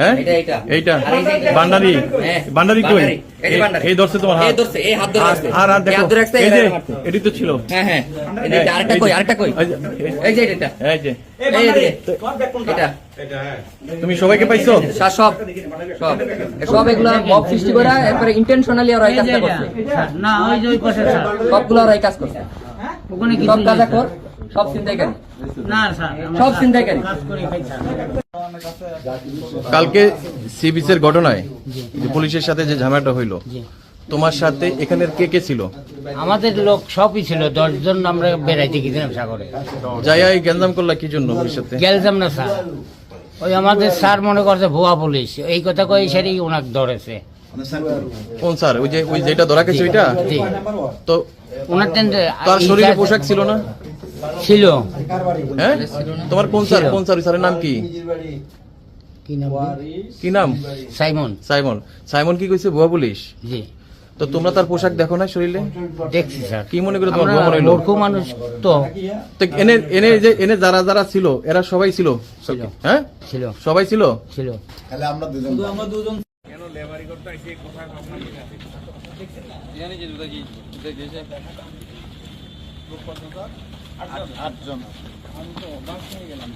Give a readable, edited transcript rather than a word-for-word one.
হ্যাঁ এইটা boundary boundary কই এই ধরছে তোমার হাত এই হাত ধরে আছে আর হাত দেখো এই যে এটি তো ছিল হ্যাঁ হ্যাঁ এইটা আরেকটা কই এই যে এটা এই যে এই এটা তুমি সবাইকে পাইছো সব সব সব এগুলা মব সৃষ্টি করে একবারে ইন্টেনশনালি ওরা এই কাজটা করছে না ওই যে ওই পাশে স্যার সবগুলো ওরা এই কাজ করছে ওখানে কি সব কাজ কর সব চিন্তাকারী না স্যার সব চিন্তাকারী কাজ করে খাই স্যার কালকে সি বিচের ঘটনায় যে পুলিশের সাথে যে ঝামেলাটা হইলো তোমার সাথে এখানের কে কে ছিল আমাদের লোক সবই ছিল 10 জন আমরা বেড়াইতে গেছিলাম সাগরে যাইয়া এই গ্যাঞ্জাম করলা কি জন্য পুলিশের সাথে গেলতাম না স্যার ওই আমাদের স্যার মনে করছে ভুয়া পুলিশ এই কথা কই সেটাই ওনাকে ধরেছে কোন স্যার ওই যেটা ধরা গেছে ওইটা জি তো ওনার তার শরীরে পোশাক ছিল না ছিল হ্যাঁ তোমার কোন স্যার স্যারের নাম কি কি নাম সাইমন সাইমন কি কইছে ভুয়া পুলিশ জি তো তোমরা তার পোশাক দেখো না শরীরে দেখছি স্যার কি মনে করে তোমার ভুয়া মনে হইলো মূর্খ মানুষ তো তো এনে যারা ছিল এরা সবাই ছিল হ্যাঁ ছিল সবাই ছিল তাহলে আমরা দুজন কেন লেবারি করতে আইছে কথা জানি যে আটজন আমি তো বাস নিয়ে গেলাম